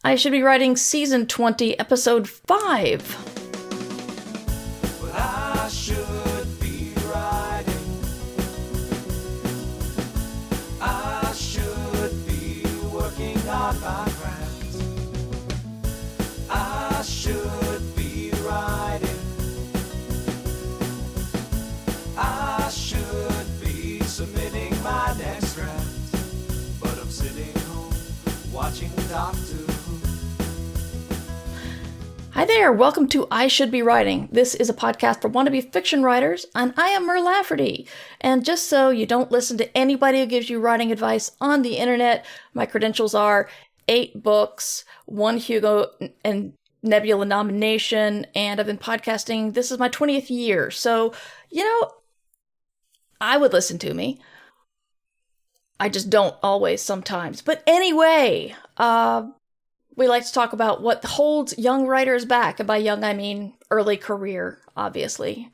I Should Be Writing Season 20, Episode 5. Well, I should be writing. I should be working on my craft. I should be writing. I should be submitting my next draft. But I'm sitting home watching Doctor Who. Hi there, welcome to I Should Be Writing. This is a podcast for wannabe fiction writers, and I am Mer Lafferty. And just so you don't listen to anybody who gives you writing advice on the internet, my credentials are 8 books, 1 Hugo and Nebula nomination, and I've been podcasting. This is my 20th year, so, I would listen to me. I just don't always sometimes. But anyway, we like to talk about what holds young writers back. And by young, I mean early career, obviously.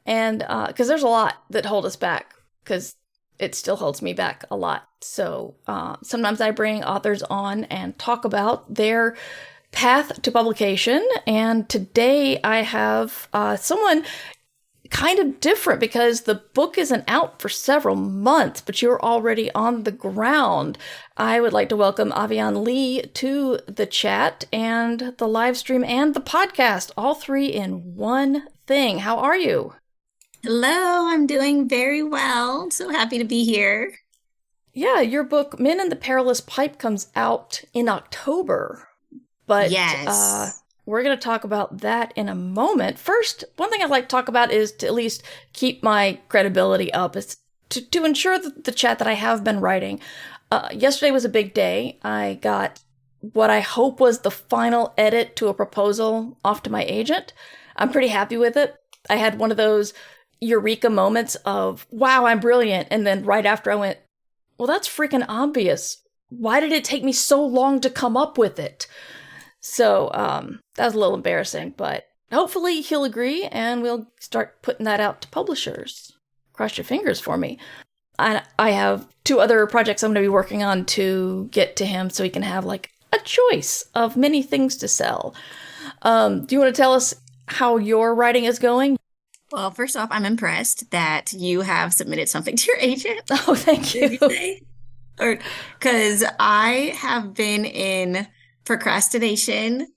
And because there's a lot that hold us back, because it still holds me back a lot. So sometimes I bring authors on and talk about their path to publication. And today I have someone kind of different because the book isn't out for several months, but you're already on the ground. I would like to welcome Avione Lee to the chat and the live stream and the podcast, all 3 in one thing. How are you? Hello, I'm doing very well. So happy to be here. Yeah, your book, Men in the Perilous Pipe, comes out in October. But yes. We're going to talk about that in a moment. First, one thing I'd like to talk about is to at least keep my credibility up, is to ensure that the chat that I have been writing. Yesterday was a big day. I got what I hope was the final edit to a proposal off to my agent. I'm pretty happy with it. I had one of those eureka moments of, wow, I'm brilliant. And then right after I went, well, that's freaking obvious. Why did it take me so long to come up with it? So that was a little embarrassing, but hopefully he'll agree and we'll start putting that out to publishers. Cross your fingers for me. I have 2 other projects I'm going to be working on to get to him so he can have like a choice of many things to sell. Do you want to tell us how your writing is going? Well, first off, I'm impressed that you have submitted something to your agent. Oh, thank you. Because I have been in procrastination,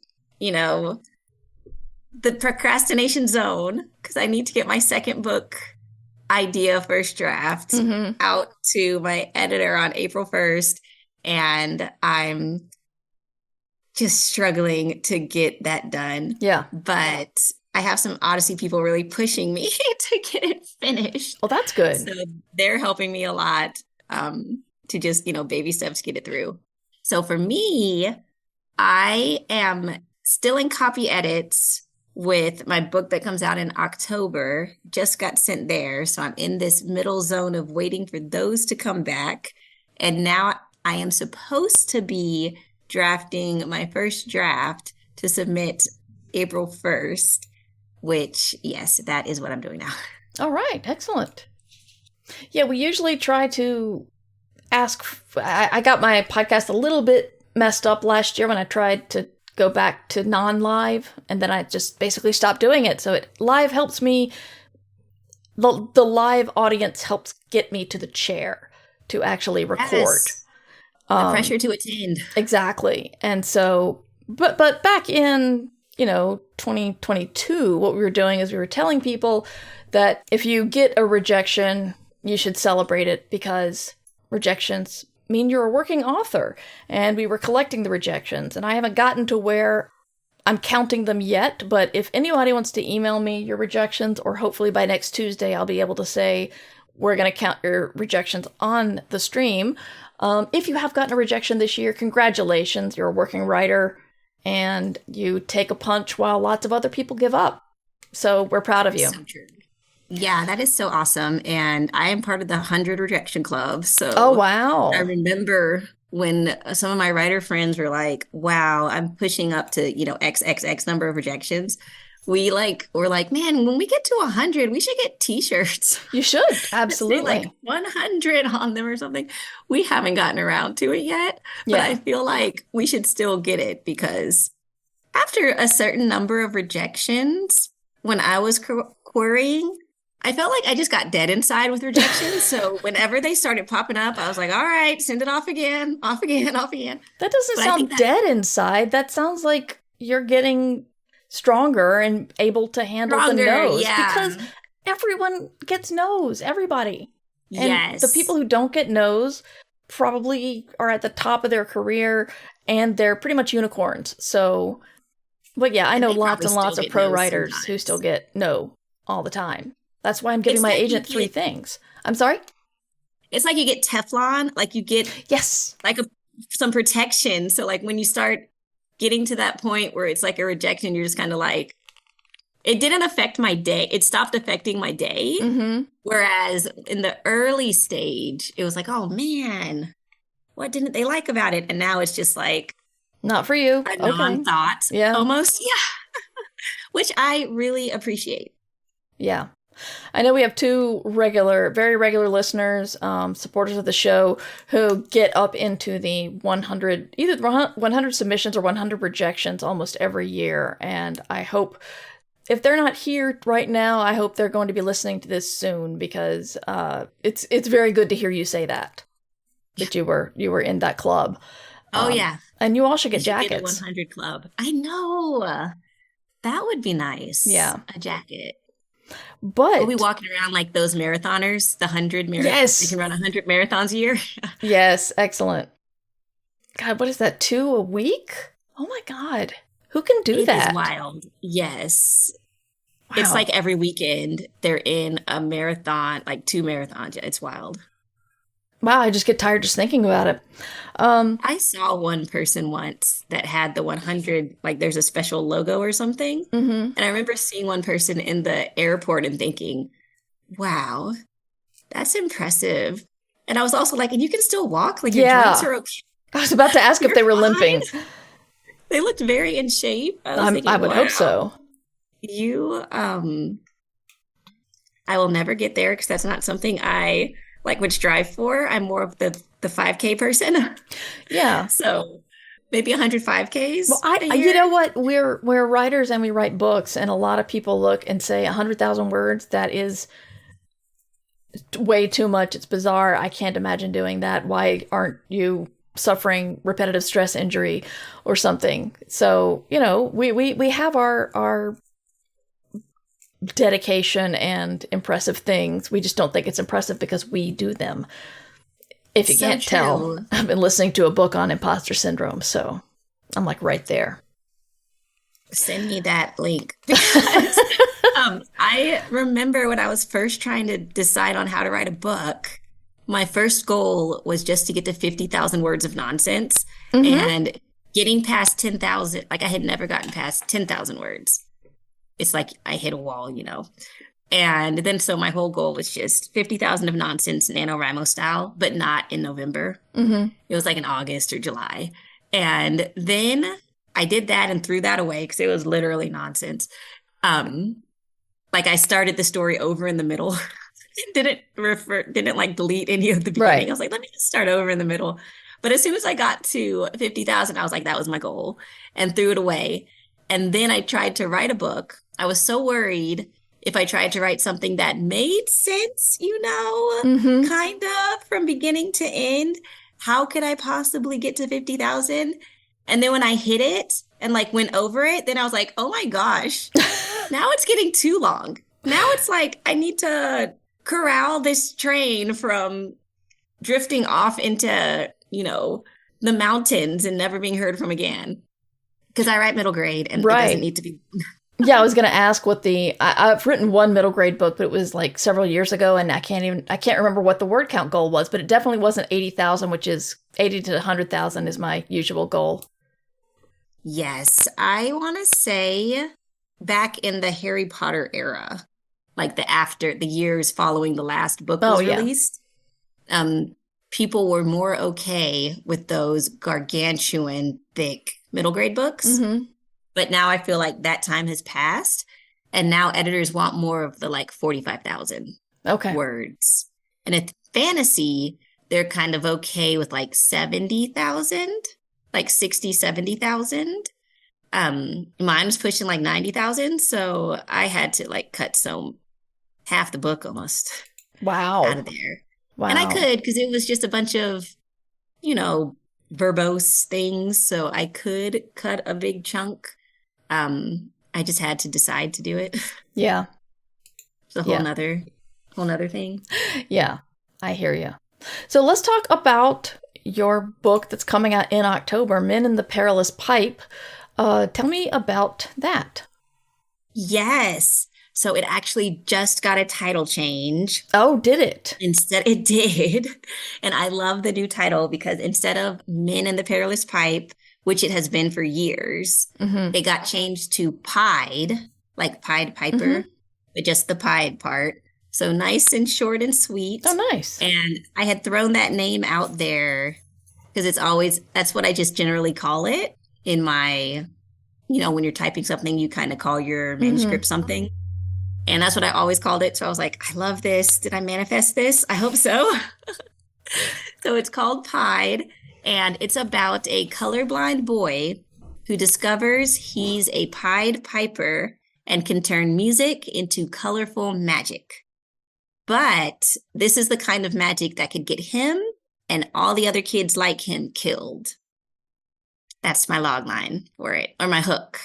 the procrastination zone, because I need to get my second book idea first draft out to my editor on April 1st. And I'm just struggling to get that done. Yeah. But I have some Odyssey people really pushing me to get it finished. Well, that's good. So they're helping me a lot to just, baby steps get it through. So for me, I am still in copy edits with my book that comes out in October, just got sent there. So I'm in this middle zone of waiting for those to come back. And now I am supposed to be drafting my first draft to submit April 1st, which, yes, that is what I'm doing now. All right. Excellent. Yeah, we usually try to ask. I got my podcast a little bit messed up last year when I tried to go back to non-live, and then I just basically stopped doing it. So live helps me. The live audience helps get me to the chair to actually record. Yes. The pressure to attend. Exactly. And so, but back in 2022, what we were doing is we were telling people that if you get a rejection, you should celebrate it because rejections mean you're a working author. And we were collecting the rejections. And I haven't gotten to where I'm counting them yet. But if anybody wants to email me your rejections, or hopefully by next Tuesday, I'll be able to say, we're going to count your rejections on the stream. If you have gotten a rejection this year, congratulations. You're a working writer and you take a punch while lots of other people give up. So we're proud of you. So true. Yeah, that is so awesome. And I am part of the 100 Rejection Club. So oh, wow. I remember when some of my writer friends were like, wow, I'm pushing up to, XXX number of rejections. we're like, man, when we get to 100, we should get t-shirts. You should, Say absolutely. like 100 on them or something. We haven't gotten around to it yet, but Yeah. I feel like we should still get it because after a certain number of rejections, when I was querying, I felt like I just got dead inside with rejections. So whenever they started popping up, I was like, all right, send it off again, off again, off again. That doesn't But I sound think that- dead inside. That sounds like you're getting stronger and able to handle the Stronger, no's. yeah. Because everyone gets no's, everybody. And Yes. the people who don't get no's probably are at the top of their career and they're pretty much unicorns. So, but yeah, I know they lots probably and lots still of get pro no's writers who sometimes. still get no all the time. That's why I'm giving It's my like you agent 3 get- things. I'm sorry? It's like you get Teflon, like you get Yes. like some protection. So like when you start getting to that point where it's like a rejection, you're just kind of like, it didn't affect my day. It stopped affecting my day. Mm-hmm. Whereas in the early stage, it was like, oh man, what didn't they like about it? And now it's just like Not for you. a Okay. non-thought Yeah. almost. Yeah. Which I really appreciate. Yeah. I know we have 2 very regular listeners, supporters of the show, who get up into the 100, either 100 submissions or 100 rejections almost every year. And I hope, if they're not here right now, I hope they're going to be listening to this soon because it's very good to hear you say that you were in that club. Oh yeah. And you all should You get should get a jackets. 100 club. I know. That would be nice. Yeah. A jacket. But We'll be walking around like those marathoners, the 100 marathons. Yes. You can run 100 marathons a year. yes, excellent. God, what is that? 2 a week? Oh my God. Who can do It that? is wild. Yes. Wow. It's like every weekend they're in a marathon, like 2 marathons. Yeah, it's wild. Wow, I just get tired just thinking about it. I saw one person once that had the 100, like there's a special logo or something. Mhm. And I remember seeing one person in the airport and thinking, wow, that's impressive. And I was also like, and you can still walk? Like your Yeah. joints are okay. I was about to ask if You're they were fine. limping. They looked very in shape. I was thinking, I would hope wow, so. You, I will never get there because that's not something I like would strive for. I'm more of the 5K person. Yeah. So maybe 100 5Ks Well, a you year. know what? We're writers and we write books, and a lot of people look and say 100,000 words. That is way too much. It's bizarre. I can't imagine doing that. Why aren't you suffering repetitive stress injury or something? So we have our dedication and impressive things. We just don't think it's impressive because we do them. If you So can't tell, true. I've been listening to a book on imposter syndrome, so I'm like right there. Send me that link. Because I remember when I was first trying to decide on how to write a book, my first goal was just to get to 50,000 words of nonsense. Mhm. And getting past 10,000, like I had never gotten past 10,000 words. It's like I hit a wall, And then so my whole goal was just 50,000 of nonsense, NaNoWriMo style, but not in November. Mm-hmm. It was like in August or July. And then I did that and threw that away because it was literally nonsense. Like I started the story over in the middle. didn't like delete any of the beginning. Right. I was like, let me just start over in the middle. But as soon as I got to 50,000, I was like, that was my goal, and threw it away. And then I tried to write a book. I was so worried if I tried to write something that made sense, Mm-hmm. kind of from beginning to end, how could I possibly get to 50,000? And then when I hit it and like went over it, then I was like, oh my gosh, now it's getting too long. Now it's like, I need to corral this train from drifting off into, the mountains and never being heard from again. Because I write middle grade and Right. it doesn't need to be. Yeah, I was going to ask what I've written one middle grade book, but it was like several years ago, and I can't remember what the word count goal was, but it definitely wasn't 80,000, which is 80 to 100,000 is my usual goal. Yes, I want to say back in the Harry Potter era, like the years following the last book was yeah. released, people were more okay with those gargantuan, thick middle grade books. Mm-hmm. But now I feel like that time has passed. And now editors want more of the like 45,000 Okay. words. And if fantasy, they're kind of okay with like 70,000, like 60, 70,000. Mine was pushing like 90,000. So I had to like cut half the book almost out of Wow. there. And I Wow. could, because it was just a bunch of, you know, verbose things. So I could cut a big chunk. I just had to decide to do it. Yeah. It's a Yeah. whole nother thing. Yeah. I hear you. So let's talk about your book that's coming out in October, Men in the Perilous Pipe. Tell me about that. Yes. So it actually just got a title change. Oh, did it? Instead, it did. And I love the new title because instead of Men in the Perilous Pipe, which it has been for years, Mm-hmm. it got changed to Pied, like Pied Piper, Mm-hmm. but just the Pied part. So nice and short and sweet. Oh, nice. And I had thrown that name out there because that's what I just generally call it in my, when you're typing something, you kind of call your manuscript something. And that's what I always called it. So I was like, I love this. Did I manifest this? I hope so. So it's called Pied, and it's about a colorblind boy who discovers he's a Pied Piper and can turn music into colorful magic. But this is the kind of magic that could get him and all the other kids like him killed. That's my log line for it, or my hook.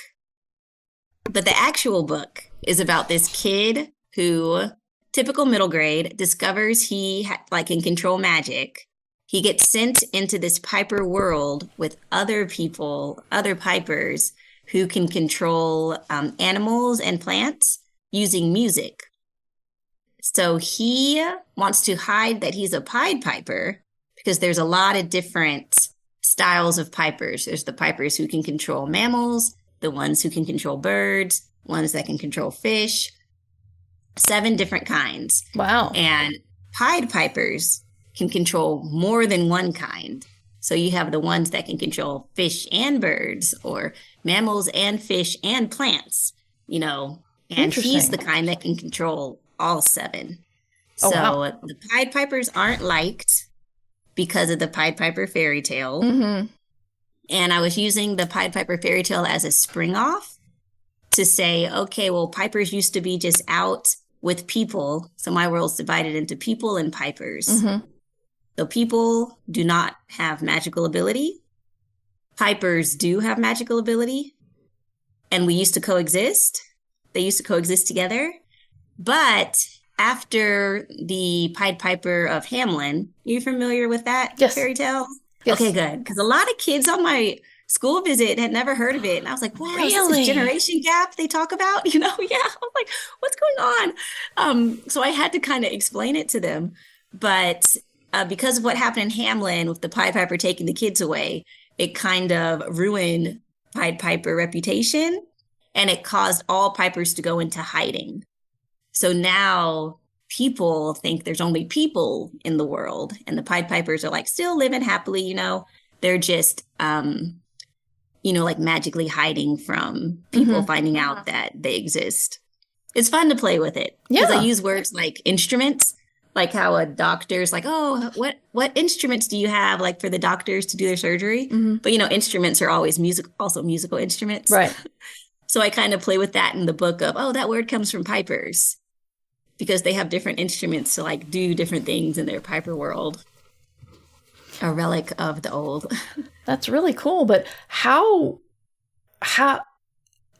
But the actual book is about this kid who, typical middle grade, discovers he can control magic. He gets sent into this Piper world with other people, other Pipers, who can control animals and plants using music. So he wants to hide that he's a Pied Piper because there's a lot of different styles of Pipers. There's the Pipers who can control mammals, the ones who can control birds, ones that can control fish, 7 different kinds. Wow. And Pied Pipers can control more than one kind. So you have the ones that can control fish and birds, or mammals and fish and plants, and he's the kind that can control all 7. Oh, So wow. the Pied Pipers aren't liked because of the Pied Piper fairy tale. Mm-hmm. And I was using the Pied Piper fairy tale as a spring off to say, okay, well, Pipers used to be just out with people. So my world's divided into people and Pipers. Mm-hmm. So people do not have magical ability. Pipers do have magical ability. And we used to coexist. They used to coexist together. But after the Pied Piper of Hamelin, are you familiar with that fairy tale? Yes. Okay, good. Because a lot of kids on my school visit had never heard of it. And I was like, wow, is this a generation gap they talk about? Yeah. I was like, what's going on? So I had to kind of explain it to them. But because of what happened in Hamelin with the Pied Piper taking the kids away, it kind of ruined Pied Piper reputation. And it caused all Pipers to go into hiding. So now people think there's only people in the world, and the Pied Pipers are like still living happily, They're just, like magically hiding from people finding out that they exist. It's fun to play with it. Because I use words like instruments, like how a doctor's like, oh, what instruments do you have, like for the doctors to do their surgery? Mm-hmm. But, instruments are always musical instruments. Right. So I kind of play with that in the book of, oh, that word comes from Pipers because they have different instruments to like do different things in their Piper world. A relic of the old. That's really cool. But how,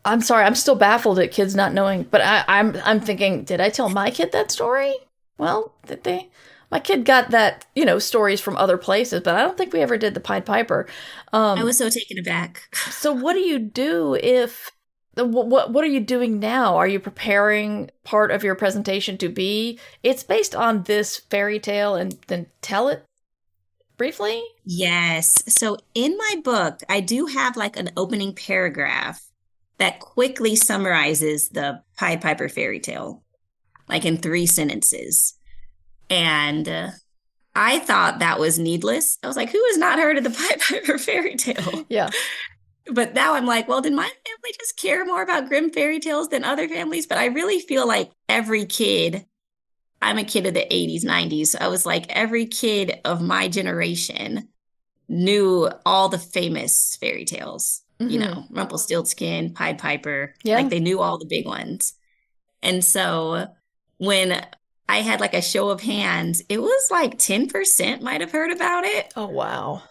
I'm sorry, I'm still baffled at kids not knowing, but I'm thinking, did I tell my kid that story? Well, did they? My kid got that, stories from other places, but I don't think we ever did the Pied Piper. I was so taken aback. So what do you do if... What are you doing now? Are you preparing part of your presentation to be, it's based on this fairy tale, and then tell it briefly? Yes. So in my book, I do have like an opening paragraph that quickly summarizes the Pied Piper fairy tale, like in 3 sentences. And I thought that was needless. I was like, who has not heard of the Pied Piper fairy tale? Yeah. But now I'm like, well, did my family I just care more about Grimm fairy tales than other families, but I really feel like every kid, I'm a kid of the 80s, 90s. So I was like, every kid of my generation knew all the famous fairy tales, Rumpelstiltskin, Pied Piper, Yeah. like they knew all the big ones. And so when I had like a show of hands, it was like 10% might have heard about it. Oh, wow.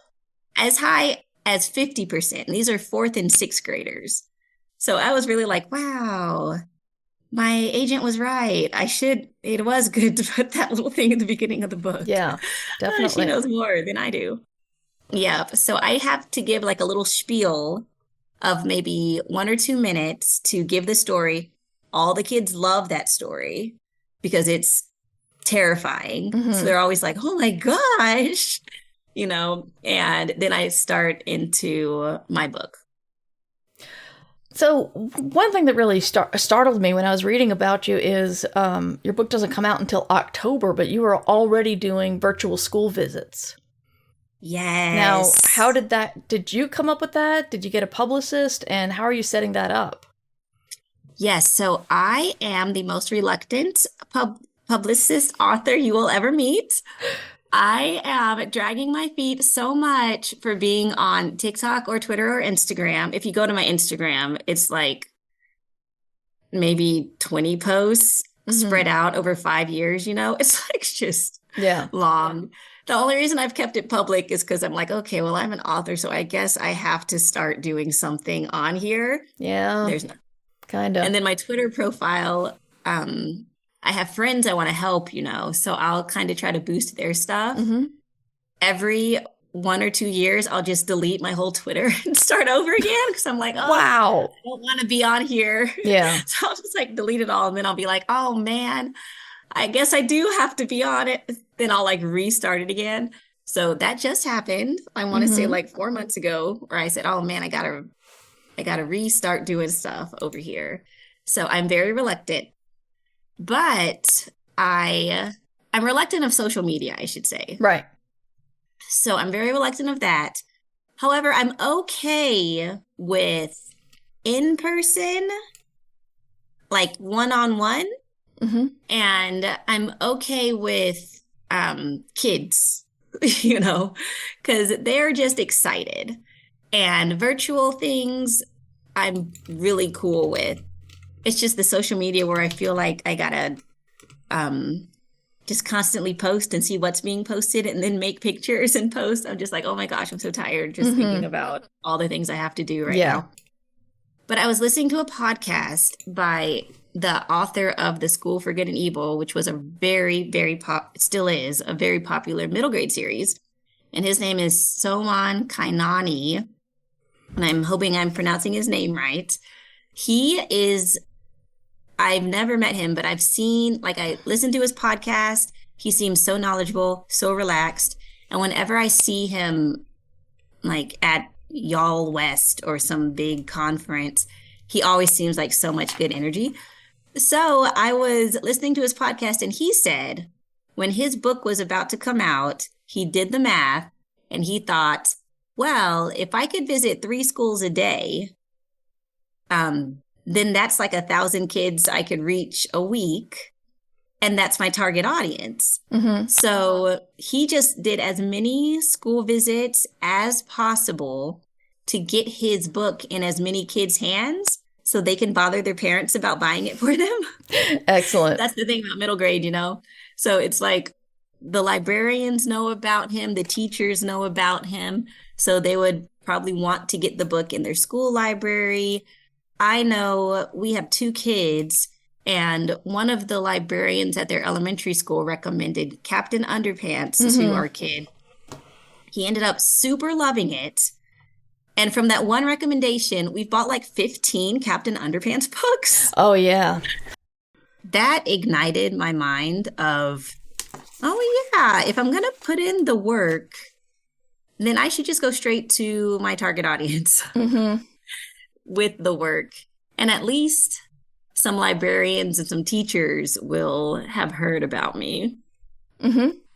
As high as 50%. And these are 4th and 6th graders. So I was really like, wow, my agent was right. It was good to put that little thing in the beginning of the book. Yeah, She definitely. knows more than I do. Yeah. So I have to give like a little spiel of maybe 1 or 2 minutes to give the story. All the kids love that story because it's terrifying. So they're always like, oh my gosh, and then I start into my book. So one thing that really startled me when I was reading about you is your book doesn't come out until October, but you are already doing virtual school visits. Yes. Now, did you come up with that? Did you get a publicist? And how are you setting that up? Yes. So I am the most reluctant publicist author you will ever meet. I am dragging my feet so much for being on TikTok or Twitter or Instagram. If you go to my Instagram, it's like maybe 20 posts spread out over 5 years, It's like just long. The only reason I've kept it public is because I'm like, okay, well, I'm an author, so I guess I have to start doing something on here. Yeah. There's no. Kind of. And then my Twitter profile, I have friends I want to help, so I'll kind of try to boost their stuff. Every 1 or 2 years, I'll just delete my whole Twitter and start over again because I'm like, oh, wow, I don't want to be on here. Yeah. So I'll just like delete it all. And then I'll be like, oh man, I guess I do have to be on it. Then I'll like restart it again. So that just happened. I want to say like 4 months ago where I said, oh man, I gotta restart doing stuff over here. So I'm very reluctant. But I'm reluctant of social media, I should say. Right. So I'm very reluctant of that. However, I'm okay with in-person, like one-on-one. And I'm okay with kids, because they're just excited. And virtual things, I'm really cool with. It's just the social media where I feel like I gotta just constantly post and see what's being posted and then make pictures and post. I'm just like, oh my gosh, I'm so tired just thinking about all the things I have to do right now. But I was listening to a podcast by the author of The School for Good and Evil, which was a very, very still is a very popular middle grade series. And his name is Soman Kainani. And I'm hoping I'm pronouncing his name right. I've never met him, but I listened to his podcast. He seems so knowledgeable, so relaxed. And whenever I see him like at Y'all West or some big conference, he always seems like so much good energy. So I was listening to his podcast and he said when his book was about to come out, he did the math and he thought, well, if I could visit 3 schools a day, then that's like 1,000 kids I could reach a week. And that's my target audience. So he just did as many school visits as possible to get his book in as many kids' hands so they can bother their parents about buying it for them. Excellent. That's the thing about middle grade, So it's like the librarians know about him, the teachers know about him. So they would probably want to get the book in their school library. I know we have 2 kids, and one of the librarians at their elementary school recommended Captain Underpants to our kid. He ended up super loving it. And from that one recommendation, we've bought like 15 Captain Underpants books. Oh, yeah. That ignited my mind of, oh, yeah, if I'm going to put in the work, then I should just go straight to my target audience with the work. And at least some librarians and some teachers will have heard about me.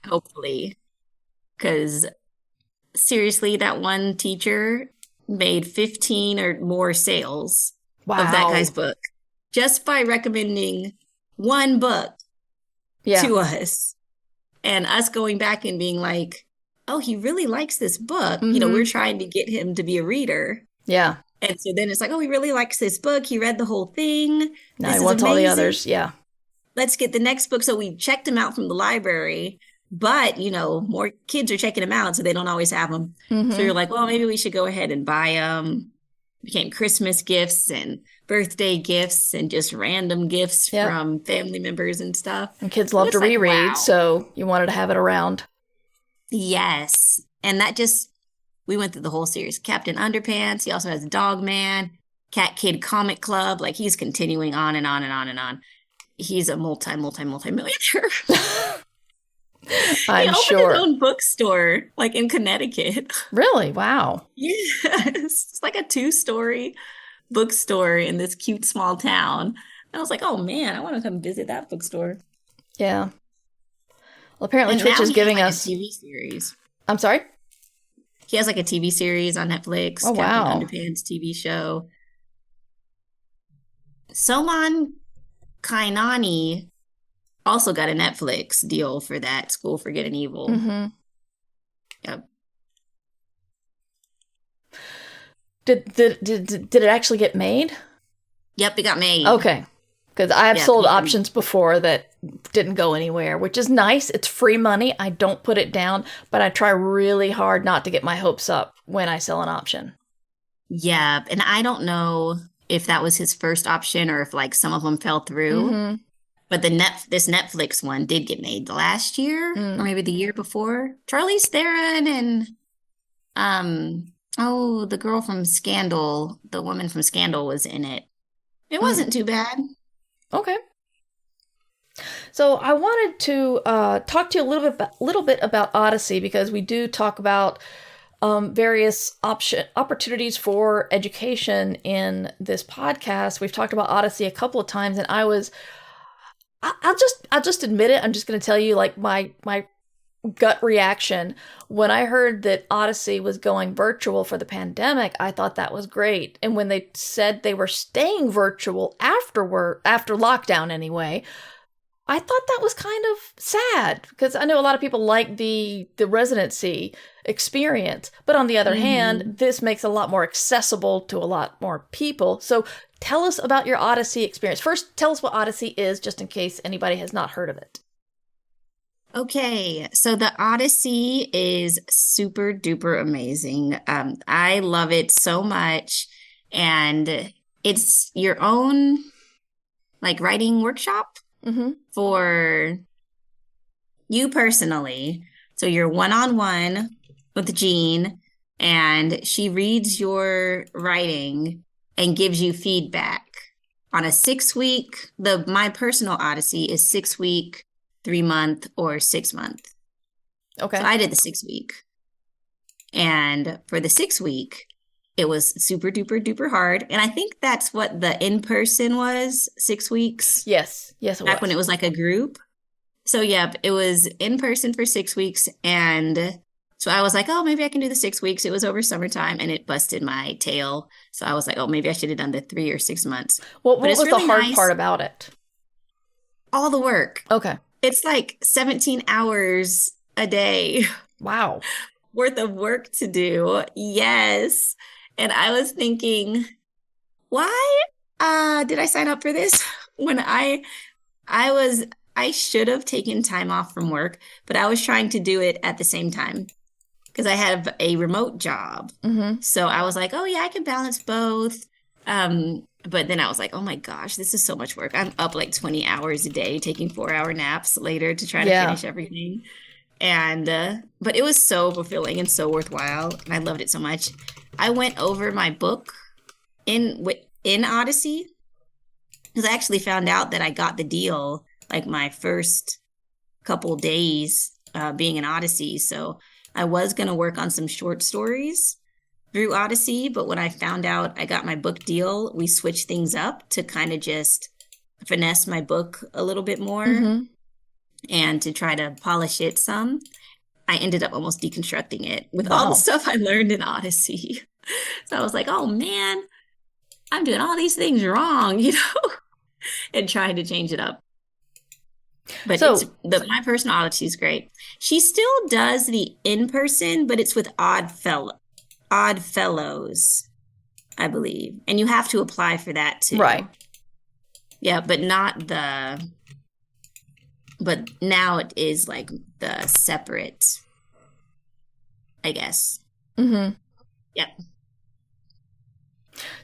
Hopefully. Because seriously, that one teacher made 15 or more sales of that Wow. guy's book just by recommending one book Yeah. to us, and us going back and being like, oh, he really likes this book. We're trying to get him to be a reader. Yeah. And so then it's like, oh, he really likes this book. He read the whole thing. Now This he is wants all the amazing. others. Yeah. Let's get the next book. So we checked him out from the library, but more kids are checking him out, so they don't always have them. So you're like, well, maybe we should go ahead and buy them. Became Christmas gifts and birthday gifts and just random gifts from family members and stuff. And kids love to reread, wow. So you wanted to have it around. Yes. And we went through the whole series. Captain Underpants. He also has Dog Man, Cat Kid Comic Club. Like, he's continuing on and on and on and on. He's a multi-millionaire. I'm he sure. He opened his own bookstore, like in Connecticut. Really? Wow. Yes. It's like a 2-story bookstore in this cute small town. And I was like, oh man, I want to come visit that bookstore. Yeah. Well, apparently Twitch is giving us a TV series. I'm sorry? He has like a TV series on Netflix. Oh, wow. Captain Underpants TV show. Soman Kainani also got a Netflix deal for that, School for Good and Evil. Mm-hmm. Yep. Did it actually get made? Yep, it got made. Okay. Because I have sold options before that didn't go anywhere, which is nice. It's free money. I don't put it down, but I try really hard not to get my hopes up when I sell an option. Yeah, and I don't know if that was his first option or if like some of them fell through. Mm-hmm. But this Netflix one did get made last year or maybe the year before. Charlize Theron and the girl from Scandal, the woman from Scandal was in it. It wasn't too bad. Okay. So I wanted to talk to you a little bit about Odyssey, because we do talk about various opportunities for education in this podcast. We've talked about Odyssey a couple of times, and I'll just admit it. I'm just going to tell you, like, my gut reaction when I heard that Odyssey was going virtual for the pandemic. I thought that was great. And when they said they were staying virtual after lockdown anyway, I thought that was kind of sad, because I know a lot of people like the residency experience. But on the other hand, this makes it a lot more accessible to a lot more people. So tell us about your Odyssey experience. First, tell us what Odyssey is, just in case anybody has not heard of it. Okay, so the Odyssey is super duper amazing. I love it so much. And it's your own like writing workshop for you personally. So you're one-on-one with Jean, and she reads your writing and gives you feedback on a 6-week. My personal Odyssey is 6-week, 3-month, or 6-month. Okay. So I did the 6-week. And for the 6-week, it was super duper duper hard. And I think that's what the in-person was, 6 weeks. Yes, it was. Back when it was like a group. So yeah, it was in person for 6 weeks. And so I was like, oh, maybe I can do the 6 weeks. It was over summertime and it busted my tail. So I was like, oh, maybe I should have done the 3 or 6 months. What was really the hard part about it? All the work. Okay. It's like 17 hours a day. Wow. Worth of work to do. Yes. And I was thinking, why did I sign up for this? When I should have taken time off from work, but I was trying to do it at the same time because I have a remote job. So I was like, oh yeah, I can balance both. But then I was like, oh my gosh, this is so much work. I'm up like 20 hours a day, taking 4-hour naps later to try to finish everything. And, but it was so fulfilling and so worthwhile. And I loved it so much. I went over my book in Odyssey because I actually found out that I got the deal like my first couple days being in Odyssey. So I was going to work on some short stories through Odyssey, but when I found out I got my book deal, we switched things up to kind of just finesse my book a little bit more and to try to polish it some. I ended up almost deconstructing it with all the stuff I learned in Odyssey. So I was like, oh man, I'm doing all these things wrong, and trying to change it up. But So, my personal Odyssey is great. She still does the in-person, but it's with Odd Fellows, I believe. And you have to apply for that too. right. Yeah, but now it is like the separate, I guess. Mm-hmm. Yep.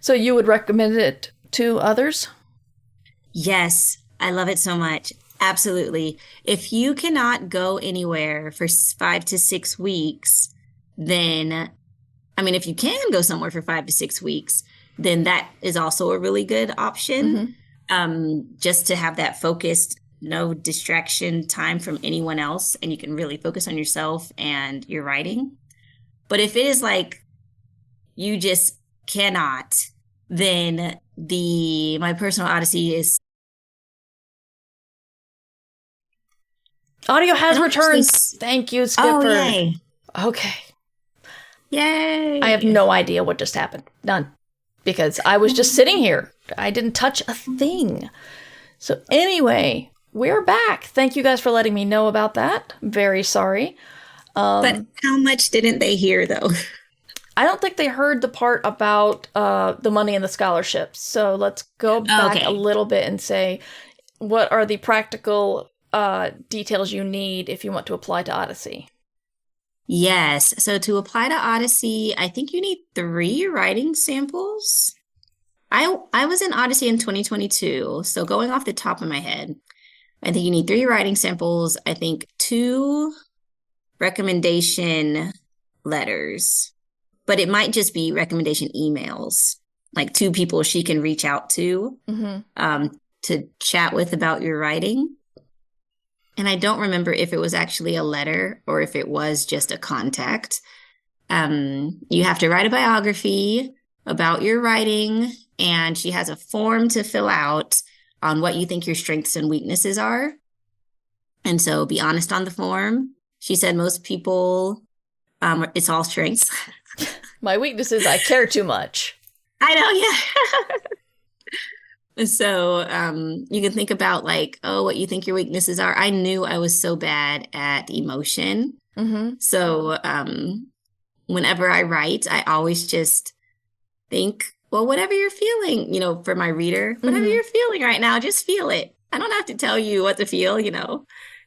So you would recommend it to others? Yes, I love it so much. Absolutely. If you cannot go anywhere for 5 to 6 weeks, then, I mean, if you can go somewhere for 5 to 6 weeks, then that is also a really good option. Just to have that focused, no distraction time from anyone else, and you can really focus on yourself and your writing. But if it is like you just cannot, then my personal Odyssey is. Audio has returned. Actually, Thank you, Skipper. oh, yay. Okay. Yay. I have no idea what just happened. None. Because I was just sitting here. I didn't touch a thing. So anyway, we're back. Thank you guys for letting me know about that. Very sorry. But how much didn't they hear, though? I don't think they heard the part about the money and the scholarships. So let's go back a little bit and say, what are the practical details you need if you want to apply to Odyssey? Yes. So to apply to Odyssey, I think you need 3 writing samples. I was in Odyssey in 2022. So going off the top of my head, I think you need 3 writing samples. I think 2 recommendation letters, but it might just be recommendation emails, like 2 people she can reach out to chat with about your writing. And I don't remember if it was actually a letter or if it was just a contact. You have to write a biography about your writing, and she has a form to fill out on what you think your strengths and weaknesses are. And so be honest on the form. She said most people, it's all strengths. My weakness is I care too much. I know, yeah. So you can think about like, what you think your weaknesses are. I knew I was so bad at emotion. So whenever I write, I always just think, well, whatever you're feeling, for my reader, whatever you're feeling right now, just feel it. I don't have to tell you what to feel,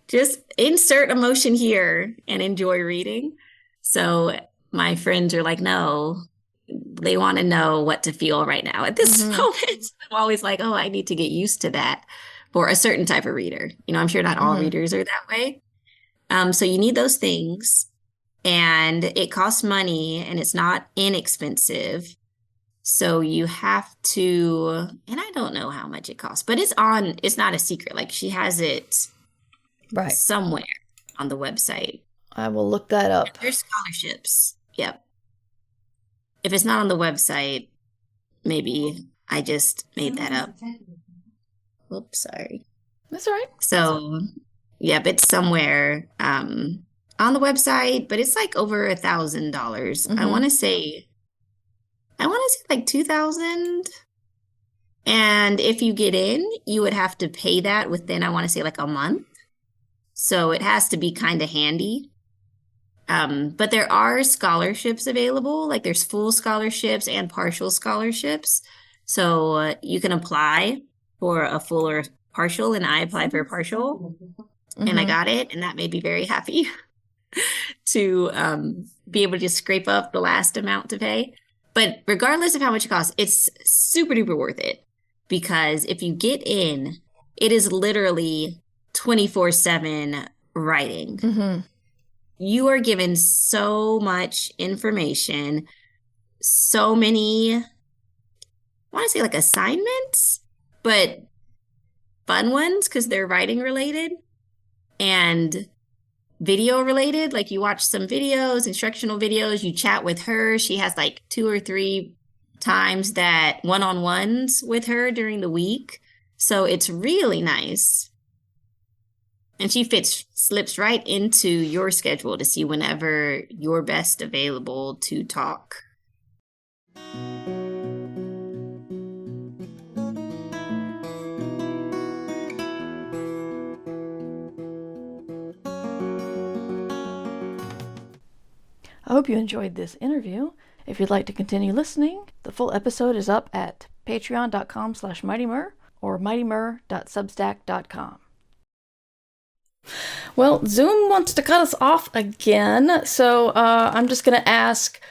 just insert emotion here and enjoy reading. So my friends are like, no, they want to know what to feel right now at this moment. I'm always like, I need to get used to that for a certain type of reader. I'm sure not all readers are that way. So you need those things, and it costs money, and it's not inexpensive. So you have to, and I don't know how much it costs, but it's not a secret. Like she has it somewhere on the website. I will look that up. There's scholarships. Yep. If it's not on the website, maybe I just made that up. Whoops, sorry. That's all right. So, yep, it's somewhere on the website, but it's like over $1,000. I want to say like 2,000. And if you get in, you would have to pay that within, I want to say like a month. So it has to be kind of handy. But there are scholarships available, like there's full scholarships and partial scholarships. So you can apply for a full or partial, and I applied for a partial, and I got it, and that made me very happy to be able to just scrape up the last amount to pay. But regardless of how much it costs, it's super duper worth it, because if you get in, it is literally 24/7 writing. You are given so much information, so many, I want to say like assignments, but fun ones because they're writing related and video related. Like you watch some videos, instructional videos, you chat with her. She has like 2 or 3 times that one-on-ones with her during the week. So it's really nice. And she slips right into your schedule to see whenever you're best available to talk. I hope you enjoyed this interview. If you'd like to continue listening, the full episode is up at patreon.com/mightymur or mightymur.substack.com. Well, Zoom wants to cut us off again, so I'm just going to ask,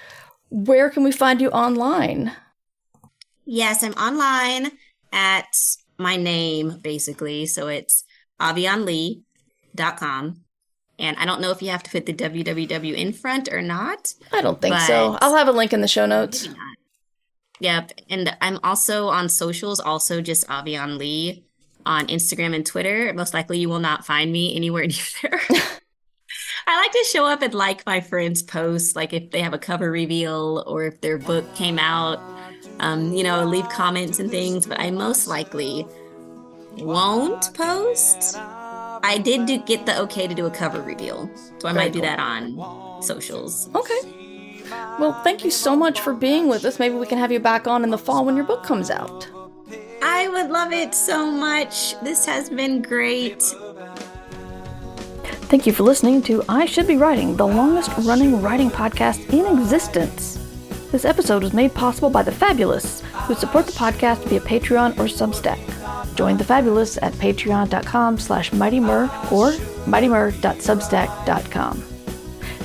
where can we find you online? Yes, I'm online at my name, basically. So it's avionelee.com. And I don't know if you have to put the www in front or not. I don't think so. I'll have a link in the show notes. Maybe not. Yep. And I'm also on socials, also just Avione Lee on Instagram and Twitter. Most likely you will not find me anywhere near there. I like to show up and like my friends' posts, like if they have a cover reveal or if their book came out, leave comments and things, but I most likely won't post. I did get the okay to do a cover reveal, so I might do that on socials. Okay. Well, thank you so much for being with us. Maybe we can have you back on in the fall when your book comes out. I would love it so much. This has been great. Thank you for listening to I Should Be Writing, the longest running writing podcast in existence. This episode was made possible by The Fabulous, who support the podcast via Patreon or Substack. Join The Fabulous at patreon.com/mightymur or mightymur.substack.com.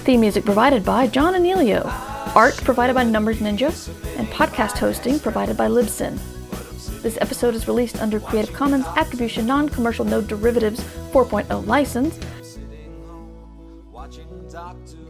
Theme music provided by John Anelio, art provided by Numbers Ninja, and podcast hosting provided by Libsyn. This episode is released under Creative Commons Attribution Non-Commercial No Derivatives 4.0 license. Watching Doctor